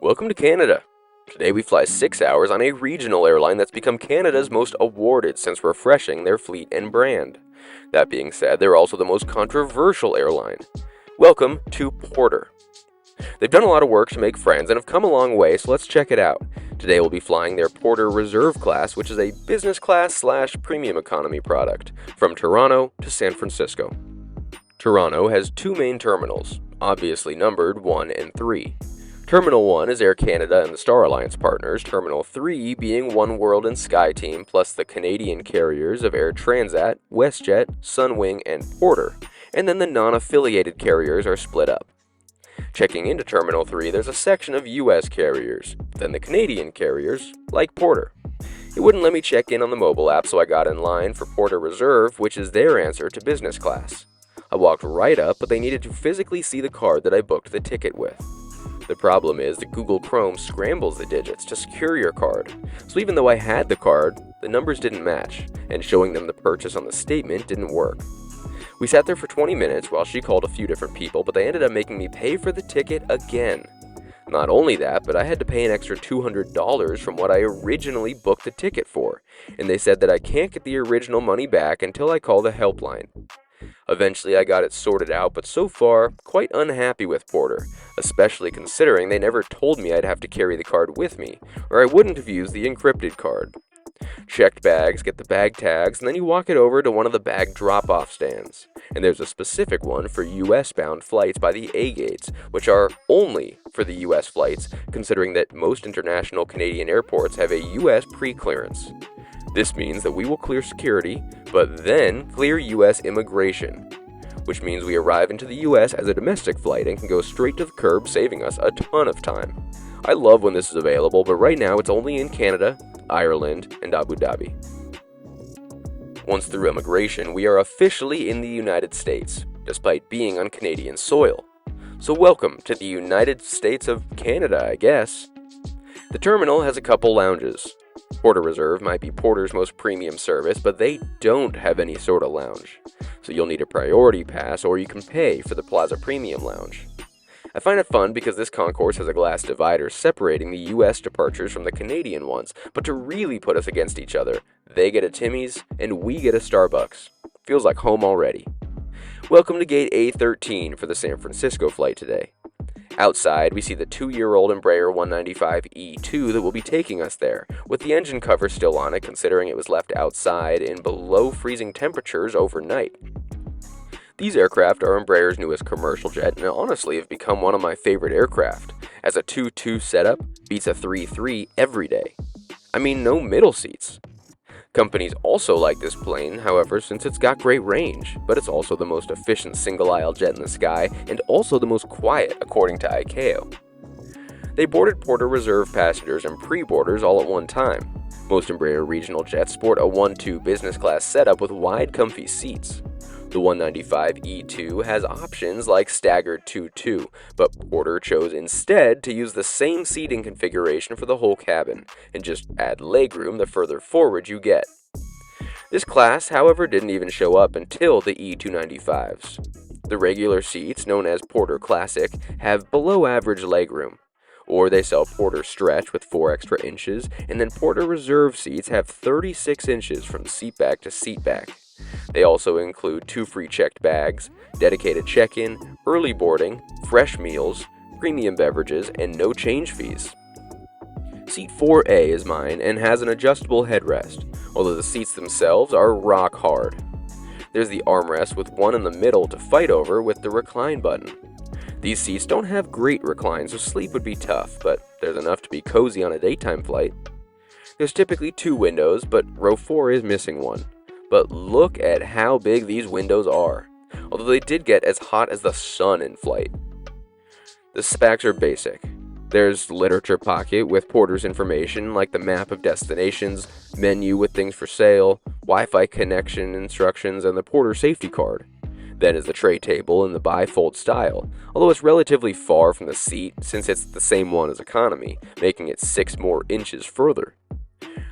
Welcome to Canada. Today we fly 6 hours on a regional airline that's become Canada's most awarded since refreshing their fleet and brand. That being said, they're also the most controversial airline. Welcome to PORTER. They've done a lot of work to make friends and have come a long way, so let's check it out. Today we'll be flying their PORTER Reserve class, which is a business class / premium economy product, from Toronto to San Francisco. Toronto has two main terminals, obviously numbered 1 and 3. Terminal 1 is Air Canada and the Star Alliance partners, Terminal 3 being oneworld and SkyTeam, plus the Canadian carriers of Air Transat, WestJet, Sunwing, and Porter, and then the non-affiliated carriers are split up. Checking into Terminal 3, there's a section of US carriers, then the Canadian carriers, like Porter. It wouldn't let me check in on the mobile app, so I got in line for Porter Reserve, which is their answer to business class. I walked right up, but they needed to physically see the card that I booked the ticket with. The problem is that Google Chrome scrambles the digits to secure your card, so even though I had the card, the numbers didn't match, and showing them the purchase on the statement didn't work. We sat there for 20 minutes while she called a few different people, but they ended up making me pay for the ticket again. Not only that, but I had to pay an extra $200 from what I originally booked the ticket for, and they said that I can't get the original money back until I call the helpline. Eventually I got it sorted out, but so far, quite unhappy with Porter, especially considering they never told me I'd have to carry the card with me, or I wouldn't have used the encrypted card. Checked bags, get the bag tags, and then you walk it over to one of the bag drop-off stands. And there's a specific one for US-bound flights by the A-gates, which are only for the US flights, considering that most international Canadian airports have a US pre-clearance. This means that we will clear security, but then clear US immigration, which means we arrive into the US as a domestic flight and can go straight to the curb, saving us a ton of time. I love when this is available, but right now it's only in Canada, Ireland, and Abu Dhabi. Once through immigration, we are officially in the United States, despite being on Canadian soil. So welcome to the United States of Canada, I guess. The terminal has a couple lounges. Porter Reserve might be Porter's most premium service, but they don't have any sort of lounge. So you'll need a priority pass, or you can pay for the Plaza Premium Lounge. I find it fun because this concourse has a glass divider separating the US departures from the Canadian ones, but to really put us against each other, they get a Timmy's and we get a Starbucks. Feels like home already. Welcome to Gate A13 for the San Francisco flight today. Outside, we see the 2-year-old Embraer 195-E2 that will be taking us there, with the engine cover still on it considering it was left outside in below freezing temperatures overnight. These aircraft are Embraer's newest commercial jet and honestly have become one of my favorite aircraft, as a 2-2 setup beats a 3-3 every day. I mean, no middle seats. Companies also like this plane, however, since it's got great range, but it's also the most efficient single-aisle jet in the sky and also the most quiet, according to ICAO. They boarded Porter Reserve passengers and pre-boarders all at one time. Most Embraer regional jets sport a 1-2 business class setup with wide, comfy seats. The 195-E2 has options like staggered 2-2, but Porter chose instead to use the same seating configuration for the whole cabin, and just add legroom the further forward you get. This class, however, didn't even show up until the E295s. The regular seats, known as Porter Classic, have below average legroom, or they sell Porter Stretch with 4 extra inches, and then Porter Reserve seats have 36 inches from seatback to seatback. They also include 2 free checked bags, dedicated check-in, early boarding, fresh meals, premium beverages, and no change fees. Seat 4A is mine and has an adjustable headrest, although the seats themselves are rock hard. There's the armrest with one in the middle to fight over with the recline button. These seats don't have great recline, so sleep would be tough, but there's enough to be cozy on a daytime flight. There's typically 2 windows, but row 4 is missing one. But look at how big these windows are, although they did get as hot as the sun in flight. The specs are basic. There's literature pocket with Porter's information like the map of destinations, menu with things for sale, Wi-Fi connection instructions, and the Porter safety card. Then is the tray table in the bifold style, although it's relatively far from the seat since it's the same one as economy, making it 6 more inches further.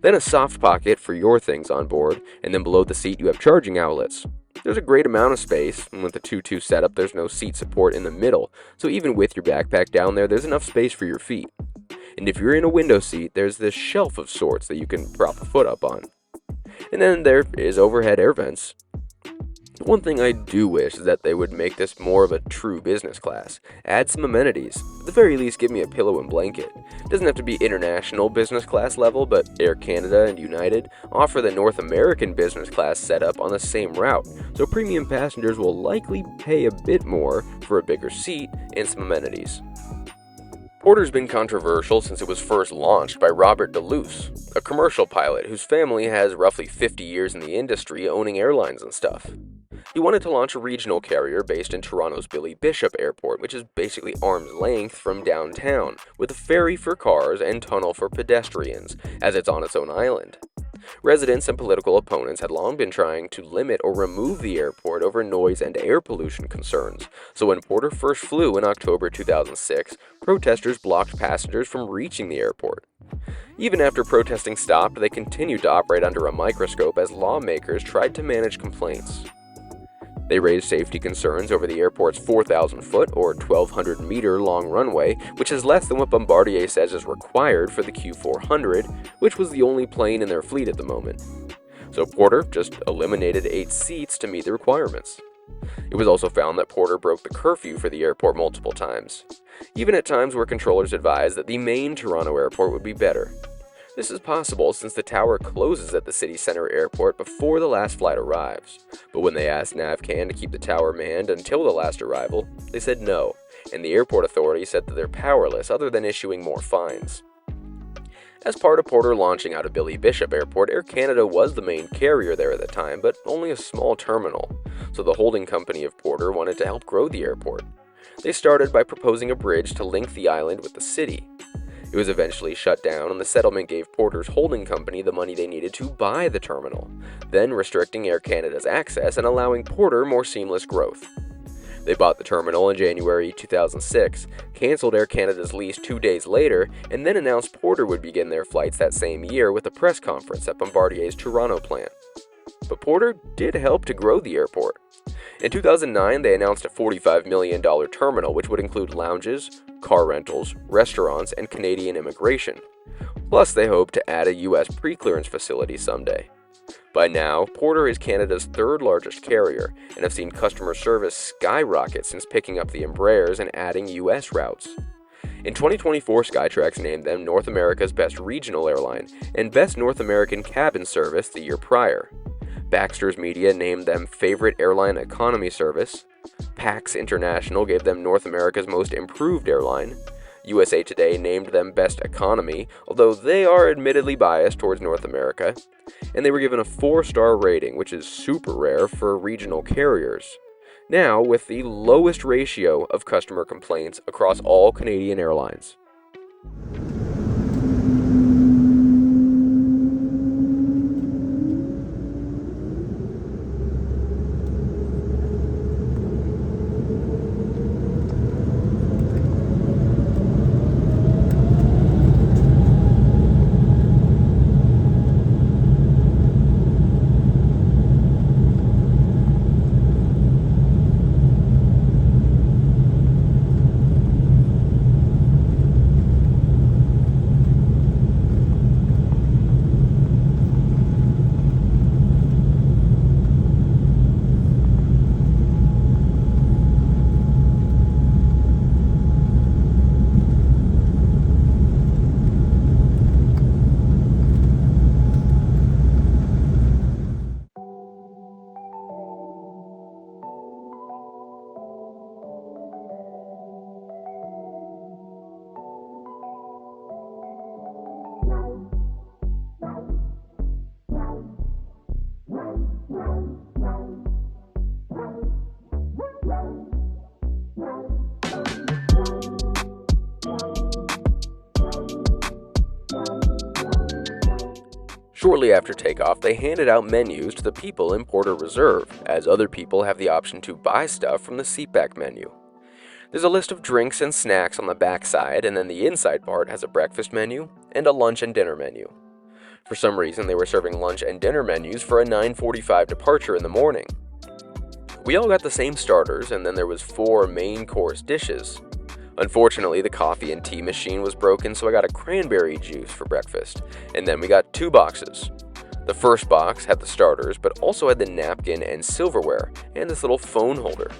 Then a soft pocket for your things on board, and then below the seat you have charging outlets. There's a great amount of space, and with the 2-2 setup there's no seat support in the middle, so even with your backpack down there, there's enough space for your feet. And if you're in a window seat, there's this shelf of sorts that you can prop a foot up on. And then there is overhead air vents. One thing I do wish is that they would make this more of a true business class. Add some amenities. At the very least, give me a pillow and blanket. It doesn't have to be international business class level, but Air Canada and United offer the North American business class setup on the same route, so premium passengers will likely pay a bit more for a bigger seat and some amenities. Porter's been controversial since it was first launched by Robert DeLuce, a commercial pilot whose family has roughly 50 years in the industry owning airlines and stuff. He wanted to launch a regional carrier based in Toronto's Billy Bishop Airport, which is basically arm's length from downtown, with a ferry for cars and tunnel for pedestrians, as it's on its own island. Residents and political opponents had long been trying to limit or remove the airport over noise and air pollution concerns, so when Porter first flew in October 2006, protesters blocked passengers from reaching the airport. Even after protesting stopped, they continued to operate under a microscope as lawmakers tried to manage complaints. They raised safety concerns over the airport's 4,000-foot or 1,200-meter long runway, which is less than what Bombardier says is required for the Q400, which was the only plane in their fleet at the moment. So Porter just eliminated 8 seats to meet the requirements. It was also found that Porter broke the curfew for the airport multiple times, even at times where controllers advised that the main Toronto airport would be better. This is possible since the tower closes at the city center airport before the last flight arrives. But when they asked NavCan to keep the tower manned until the last arrival, they said no, and the airport authority said that they're powerless other than issuing more fines. As part of Porter launching out of Billy Bishop Airport, Air Canada was the main carrier there at the time, but only a small terminal, so the holding company of Porter wanted to help grow the airport. They started by proposing a bridge to link the island with the city. It was eventually shut down, and the settlement gave Porter's holding company the money they needed to buy the terminal, then restricting Air Canada's access and allowing Porter more seamless growth. They bought the terminal in January 2006, canceled Air Canada's lease 2 days later, and then announced Porter would begin their flights that same year with a press conference at Bombardier's Toronto plant. But Porter did help to grow the airport. In 2009, they announced a $45 million terminal, which would include lounges, car rentals, restaurants, and Canadian immigration. Plus, they hope to add a U.S. pre-clearance facility someday. By now, Porter is Canada's third largest carrier, and have seen customer service skyrocket since picking up the Embraers and adding U.S. routes. In 2024, Skytrax named them North America's best regional airline and best North American cabin service the year prior. Baxter's Media named them Favorite Airline Economy Service. PAX International gave them North America's Most Improved Airline. USA Today named them Best Economy, although they are admittedly biased towards North America. And they were given a 4-star rating, which is super rare for regional carriers. Now, with the lowest ratio of customer complaints across all Canadian airlines. Shortly after takeoff, they handed out menus to the people in Porter Reserve, as other people have the option to buy stuff from the seatback menu. There's a list of drinks and snacks on the back side, and then the inside part has a breakfast menu and a lunch and dinner menu. For some reason, they were serving lunch and dinner menus for a 9:45 departure in the morning. We all got the same starters, and then there was 4 main course dishes. Unfortunately, the coffee and tea machine was broken, so I got a cranberry juice for breakfast, and then we got 2 boxes. The first box had the starters, but also had the napkin and silverware, and this little phone holder.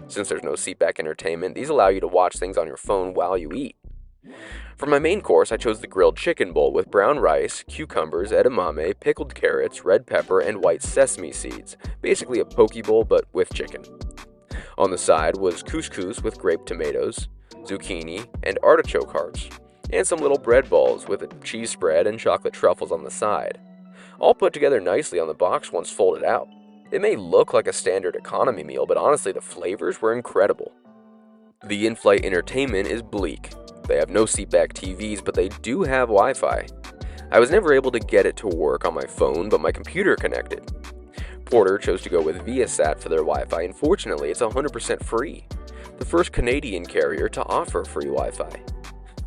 Since there's no seatback entertainment, these allow you to watch things on your phone while you eat. For my main course, I chose the grilled chicken bowl with brown rice, cucumbers, edamame, pickled carrots, red pepper, and white sesame seeds, basically a poke bowl but with chicken. On the side was couscous with grape tomatoes, zucchini, and artichoke hearts, and some little bread balls with a cheese spread and chocolate truffles on the side, all put together nicely on the box once folded out. It may look like a standard economy meal, but honestly the flavors were incredible. The in-flight entertainment is bleak. They have no seatback TVs, but they do have Wi-Fi. I was never able to get it to work on my phone, but my computer connected. Porter chose to go with Viasat for their Wi-Fi, and fortunately it's 100% free. The first Canadian carrier to offer free Wi-Fi,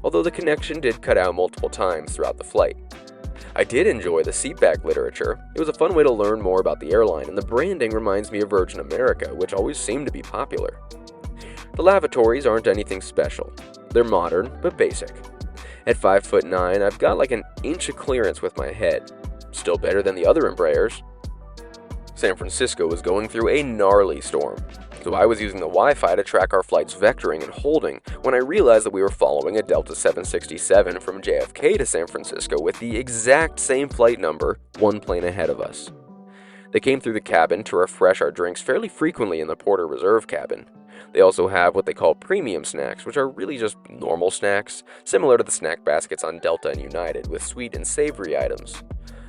although the connection did cut out multiple times throughout the flight. I did enjoy the seatback literature. It was a fun way to learn more about the airline, and the branding reminds me of Virgin America, which always seemed to be popular. The lavatories aren't anything special. They're modern, but basic. At 5'9", I've got like an inch of clearance with my head. Still better than the other Embraers. San Francisco was going through a gnarly storm, so I was using the Wi-Fi to track our flight's vectoring and holding when I realized that we were following a Delta 767 from JFK to San Francisco with the exact same flight number, 1 plane ahead of us. They came through the cabin to refresh our drinks fairly frequently in the Porter Reserve cabin. They also have what they call premium snacks, which are really just normal snacks, similar to the snack baskets on Delta and United, with sweet and savory items.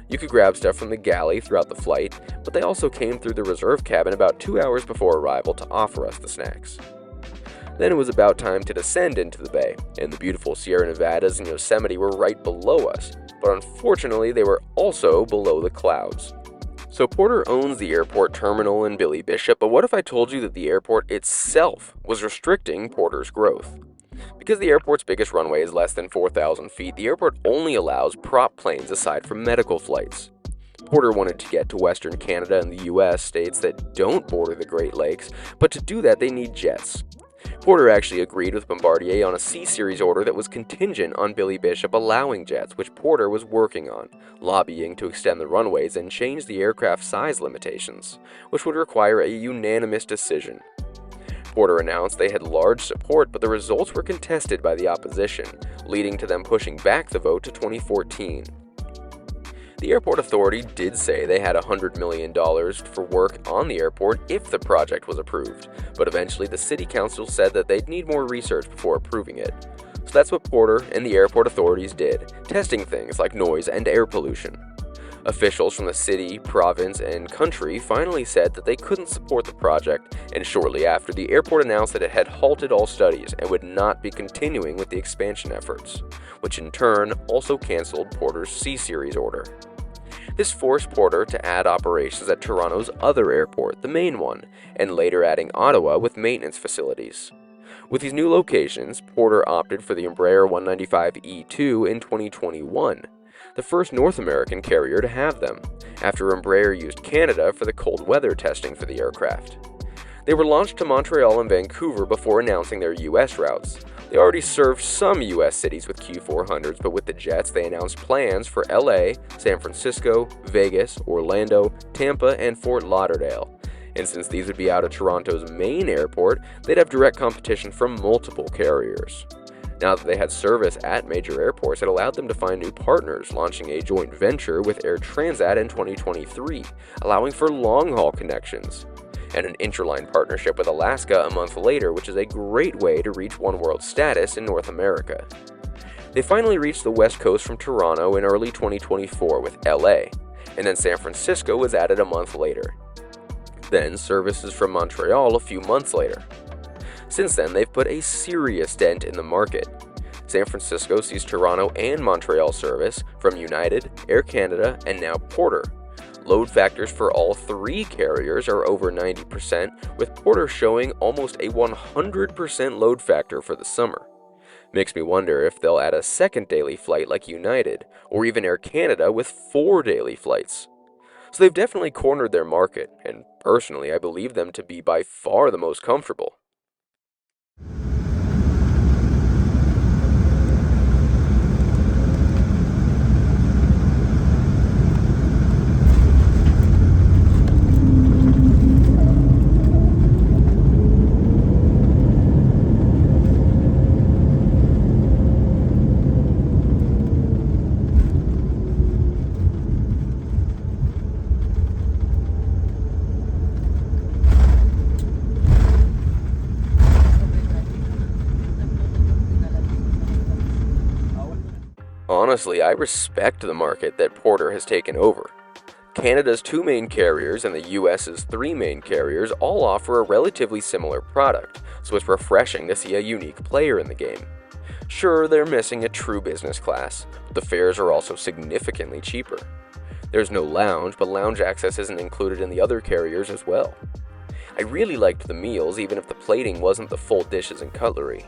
You could grab stuff from the galley throughout the flight, but they also came through the reserve cabin about 2 hours before arrival to offer us the snacks. Then it was about time to descend into the bay, and the beautiful Sierra Nevadas and Yosemite were right below us, but unfortunately they were also below the clouds. So Porter owns the airport terminal in Billy Bishop, but what if I told you that the airport itself was restricting Porter's growth? Because the airport's biggest runway is less than 4,000 feet, the airport only allows prop planes aside from medical flights. Porter wanted to get to Western Canada and the US, states that don't border the Great Lakes, but to do that they need jets. Porter actually agreed with Bombardier on a C-Series order that was contingent on Billy Bishop allowing jets, which Porter was working on, lobbying to extend the runways and change the aircraft size limitations, which would require a unanimous decision. Porter announced they had large support, but the results were contested by the opposition, leading to them pushing back the vote to 2014. The airport authority did say they had $100 million for work on the airport if the project was approved, but eventually the city council said that they'd need more research before approving it. So that's what Porter and the airport authorities did, testing things like noise and air pollution. Officials from the city, province, and country finally said that they couldn't support the project, and shortly after, the airport announced that it had halted all studies and would not be continuing with the expansion efforts, which in turn also canceled Porter's C-Series order. This forced Porter to add operations at Toronto's other airport, the main one, and later adding Ottawa with maintenance facilities. With these new locations, Porter opted for the Embraer 195E2 in 2021, the first North American carrier to have them, after Embraer used Canada for the cold weather testing for the aircraft. They were launched to Montreal and Vancouver before announcing their US routes. They already served some US cities with Q400s, but with the jets they announced plans for LA, San Francisco, Vegas, Orlando, Tampa, and Fort Lauderdale. And since these would be out of Toronto's main airport, they'd have direct competition from multiple carriers. Now that they had service at major airports, it allowed them to find new partners, launching a joint venture with Air Transat in 2023, allowing for long-haul connections, and an interline partnership with Alaska a month later, which is a great way to reach one-world status in North America. They finally reached the West Coast from Toronto in early 2024 with LA, and then San Francisco was added a month later. Then services from Montreal a few months later. Since then, they've put a serious dent in the market. San Francisco sees Toronto and Montreal service from United, Air Canada, and now Porter. Load factors for all three carriers are over 90%, with Porter showing almost a 100% load factor for the summer. Makes me wonder if they'll add a second daily flight like United, or even Air Canada with 4 daily flights. So they've definitely cornered their market, and personally I believe them to be by far the most comfortable. Honestly, I respect the market that Porter has taken over. Canada's 2 main carriers and the US's 3 main carriers all offer a relatively similar product, so it's refreshing to see a unique player in the game. Sure, they're missing a true business class, but the fares are also significantly cheaper. There's no lounge, but lounge access isn't included in the other carriers as well. I really liked the meals, even if the plating wasn't the full dishes and cutlery.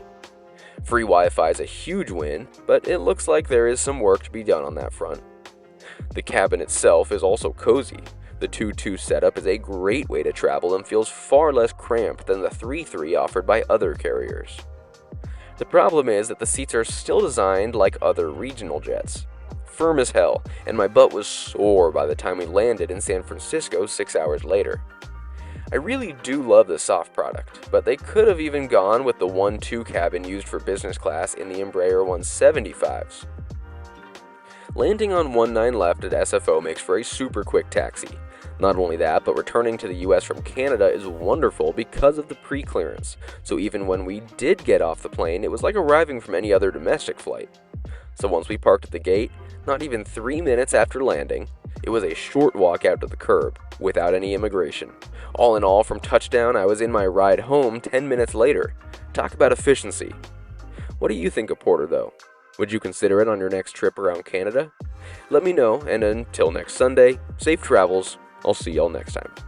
Free Wi-Fi is a huge win, but it looks like there is some work to be done on that front. The cabin itself is also cozy. The 2-2 setup is a great way to travel and feels far less cramped than the 3-3 offered by other carriers. The problem is that the seats are still designed like other regional jets. Firm as hell, and my butt was sore by the time we landed in San Francisco 6 hours later. I really do love the soft product, but they could have even gone with the 1-2 cabin used for business class in the Embraer 175s. Landing on 19 left at SFO makes for a super quick taxi. Not only that, but returning to the US from Canada is wonderful because of the pre-clearance, so even when we did get off the plane, it was like arriving from any other domestic flight. So once we parked at the gate, not even 3 minutes after landing, it was a short walk out to the curb, without any immigration. All in all, from touchdown, I was in my ride home 10 minutes later. Talk about efficiency. What do you think of Porter, though? Would you consider it on your next trip around Canada? Let me know, and until next Sunday, safe travels. I'll see y'all next time.